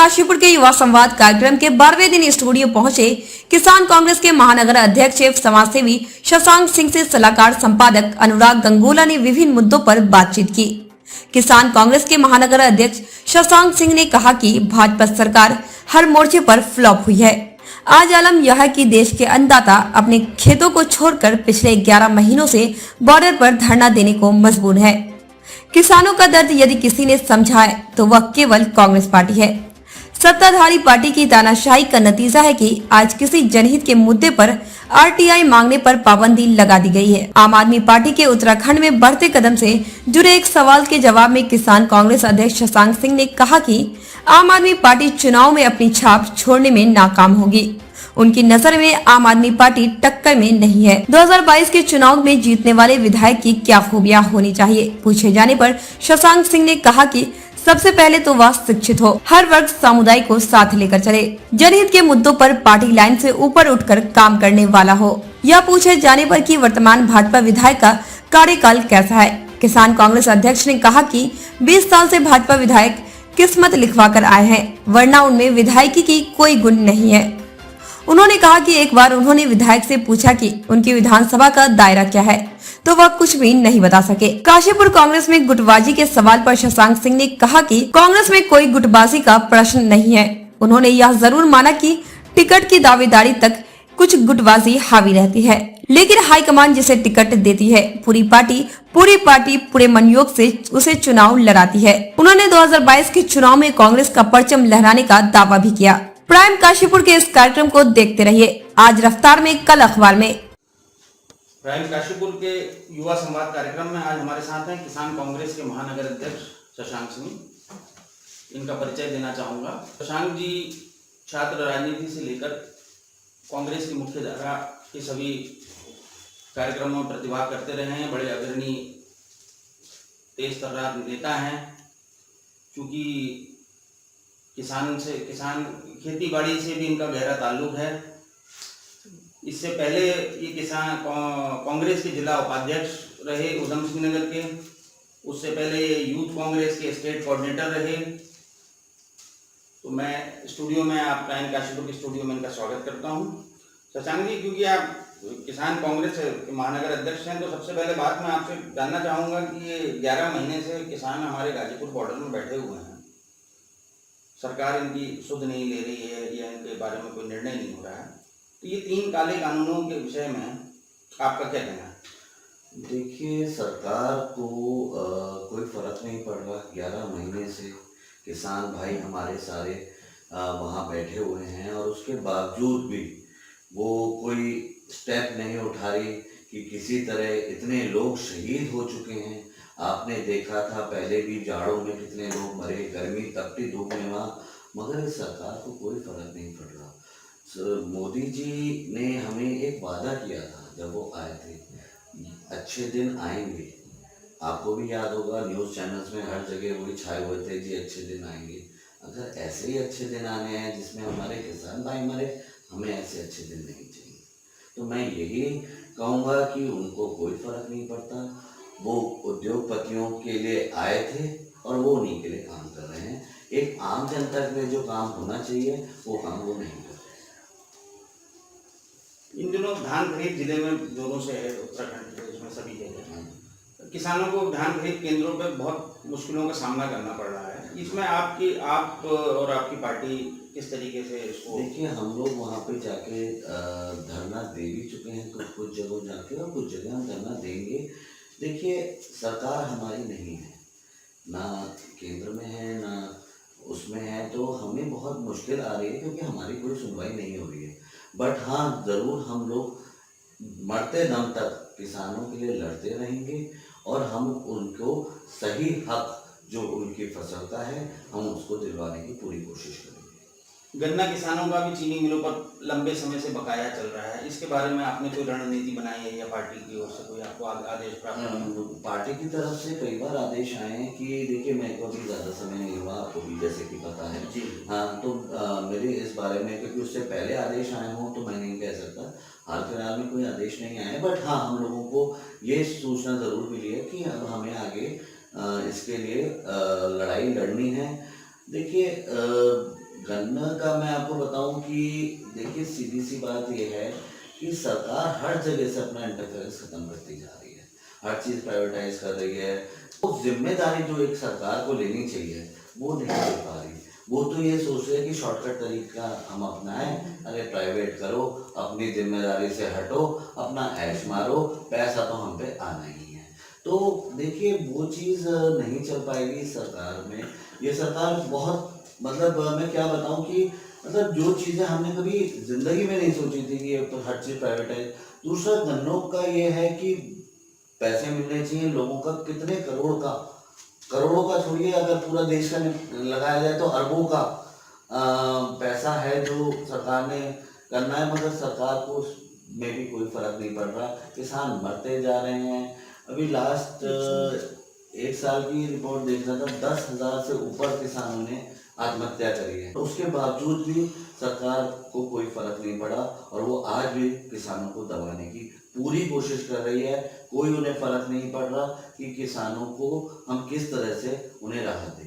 काशीपुर के युवा संवाद कार्यक्रम के 12वें दिन स्टूडियो पहुंचे किसान कांग्रेस के महानगर अध्यक्ष एवं समाजसेवी शशांक सिंह से सलाहकार संपादक अनुराग गंगोला ने विभिन्न मुद्दों पर बातचीत की। किसान कांग्रेस के महानगर अध्यक्ष शशांक सिंह ने कहा कि भाजपा सरकार हर मोर्चे पर फ्लॉप हुई है। आज आलम यह है कि देश के अन्नदाता अपने खेतों को छोड़कर पिछले 11 महीनों से बॉर्डर पर धरना देने को मजबूर है। किसानों का दर्द यदि किसी ने समझा है तो वह केवल कांग्रेस पार्टी है। सत्ताधारी पार्टी की तानाशाही का नतीजा है कि आज किसी जनहित के मुद्दे पर आरटीआई मांगने पर पाबंदी लगा दी गई है। आम आदमी पार्टी के उत्तराखंड में बढ़ते कदम से जुड़े एक सवाल के जवाब में किसान कांग्रेस अध्यक्ष शशांक सिंह ने कहा कि आम आदमी पार्टी चुनाव में अपनी छाप छोड़ने में नाकाम होगी। उनकी नजर में आम आदमी पार्टी टक्कर में नहीं है। 2022 के चुनाव में जीतने वाले विधायक की क्या खूबियां होनी चाहिए पूछे जाने पर शशांक सिंह ने कहा कि सबसे पहले तो वह शिक्षित हो, हर वर्ग समुदाय को साथ लेकर चले, जनहित के मुद्दों पर पार्टी लाइन से ऊपर उठकर काम करने वाला हो। यह पूछे जाने पर कि वर्तमान भाजपा विधायक का कार्यकाल कैसा है, किसान कांग्रेस अध्यक्ष ने कहा कि 20 साल से भाजपा विधायक किस्मत लिखवा कर आए हैं, वरना उनमें विधायकी की कोई गुण नहीं है। उन्होंने कहा कि एक बार उन्होंने विधायक से पूछा कि उनकी विधानसभा का दायरा क्या है, तो वह कुछ भी नहीं बता सके। काशीपुर कांग्रेस में गुटबाजी के सवाल पर शशांक सिंह ने कहा कि कांग्रेस में कोई गुटबाजी का प्रश्न नहीं है। उन्होंने यह जरूर माना कि टिकट की दावेदारी तक कुछ गुटबाजी हावी रहती है, लेकिन हाईकमान जिसे टिकट देती है पूरी पार्टी पूरे मनयोग से उसे चुनाव लड़ाती है। उन्होंने 2022 के चुनाव में कांग्रेस का परचम लहराने का दावा भी किया। प्राइम काशीपुर के इस कार्यक्रम को देखते रहिए, आज रफ्तार में कल अखबार में। प्राइम काशीपुर के युवा संवाद कार्यक्रम में आज हमारे साथ हैं किसान कांग्रेस के महानगर अध्यक्ष शशांक सिंह। इनका परिचय देना चाहूँगा। शशांक जी छात्र राजनीति से लेकर कांग्रेस की मुख्य धारा के सभी कार्यक्रमों में प्रतिभाग करते रहे हैं। बड़े अग्रणी तेज तर्रार नेता हैं। चूँकि किसान खेती बाड़ी से भी इनका गहरा ताल्लुक है। इससे पहले ये किसान कांग्रेस के जिला उपाध्यक्ष रहे उधम सिंह नगर के। उससे पहले ये यूथ कांग्रेस के स्टेट कोऑर्डिनेटर रहे। तो मैं स्टूडियो में आप प्राइम काशीपुर के स्टूडियो में इनका स्वागत करता हूँ। शशांक जी, क्योंकि आप किसान कांग्रेस के महानगर अध्यक्ष हैं, तो सबसे पहले बात मैं आपसे जानना चाहूँगा कि ये 11 महीने से किसान हमारे गाजीपुर बॉर्डर में बैठे हुए हैं। सरकार इनकी सुध नहीं ले रही है या इनके बारे में कोई निर्णय नहीं हो रहा है, तो ये 3 काले कानूनों के विषय में आपका क्या कहना है? देखिए, सरकार को कोई फर्क नहीं पड़ रहा। 11 महीने से किसान भाई हमारे सारे वहाँ बैठे हुए हैं और उसके बावजूद भी वो कोई स्टेप नहीं उठा रही कि किसी तरह इतने लोग शहीद हो चुके हैं। आपने देखा था पहले भी जाड़ों में कितने लोग मरे, गर्मी तपती धूप में वहाँ, मगर सरकार को कोई फर्क नहीं पड़ रहा। मोदी जी ने हमें एक वादा किया था जब वो आए थे, अच्छे दिन आएंगे। आपको भी याद होगा, न्यूज़ चैनल्स में हर जगह वही छाए हुए थे जी अच्छे दिन आएंगे। अगर ऐसे ही अच्छे दिन आने हैं जिसमें हमारे किसान भाई मरे, हमें ऐसे अच्छे दिन नहीं चाहिए। तो मैं यही कहूँगा कि उनको कोई फर्क नहीं पड़ता। वो उद्योगपतियों के लिए आए थे और वो उन्हीं के लिए काम कर रहे हैं। एक आम जनता के लिए जो काम होना चाहिए वो काम वो नहीं कर रहे। इन दिनों धान खरीद जिले में जोरों से है, उत्तराखंड प्रदेश में सभी जगह किसानों को धान खरीद केंद्रों पर बहुत मुश्किलों का सामना करना पड़ रहा है। इसमें आप और आपकी पार्टी किस तरीके से इसको? देखिए, हम लोग वहाँ पे जाके धरना दे भी चुके हैं, कुछ जगह जाके, और कुछ जगह हम धरना देंगे। देखिए, सरकार हमारी नहीं है, ना केंद्र में है ना उसमें है, तो हमें बहुत मुश्किल आ रही है क्योंकि हमारी कोई सुनवाई नहीं हो रही है। बट हाँ, ज़रूर हम लोग मरते दम तक किसानों के लिए लड़ते रहेंगे और हम उनको सही हक जो उनकी फसल का है हम उसको दिलवाने की पूरी कोशिश करेंगे। गन्ना किसानों का भी चीनी मिलों पर लंबे समय से बकाया चल रहा है, इसके बारे में आपने कोई रणनीति बनाई है या पार्टी की ओर से कोई आपको आदेश प्राप्त है? पार्टी की तरफ से कई बार आदेश आए हैं कि देखिए, मेरे को भी ज़्यादा समय नहीं हुआ, आपको भी जैसे कि पता है जी। हाँ, तो मेरे इस बारे में, क्योंकि उससे पहले आदेश आए हों तो मैं नहीं कह सकता। हाल फिलहाल में कोई आदेश नहीं आए, बट हाँ, हम लोगों को ये सूचना ज़रूर मिली है कि अब हमें आगे इसके लिए लड़ाई लड़नी है। देखिए, गन्ना का मैं आपको बताऊं कि देखिए सीधी सी बात यह है कि सरकार हर जगह से अपना इंटरफेरेंस खत्म करती जा रही है, हर चीज़ प्राइवेटाइज कर रही है। तो जिम्मेदारी जो एक सरकार को लेनी चाहिए वो नहीं ले पा रही। वो तो ये सोच रहे हैं कि शॉर्टकट तरीका हम अपनाएं, अरे प्राइवेट करो, अपनी जिम्मेदारी से हटो, अपना ऐश मारो, पैसा तो हम पे आना ही है। तो देखिए वो चीज़ नहीं चल पाएगी सरकार में। ये सरकार बहुत मतलब मैं क्या बताऊं कि मतलब जो चीज़ें हमने कभी जिंदगी में नहीं सोची थी कि तो हर चीज़ प्राइवेटाइज। दूसरा गन्नों का ये है कि पैसे मिलने चाहिए लोगों का, कितने करोड़ों का छोड़िए, अगर पूरा देश का लगाया जाए तो अरबों का पैसा है जो सरकार ने करना है, मगर सरकार को में भी कोई फर्क नहीं पड़ रहा। किसान मरते जा रहे हैं। अभी लास्ट 1 साल की रिपोर्ट देख रहा था, 10,000 से ऊपर किसानों ने आत्महत्या करी है। तो उसके बावजूद भी सरकार को कोई फर्क नहीं पड़ा और वो आज भी किसानों को दबाने की पूरी कोशिश कर रही है। कोई उन्हें फर्क नहीं पड़ रहा कि किसानों को हम किस तरह से उन्हें राहत दें।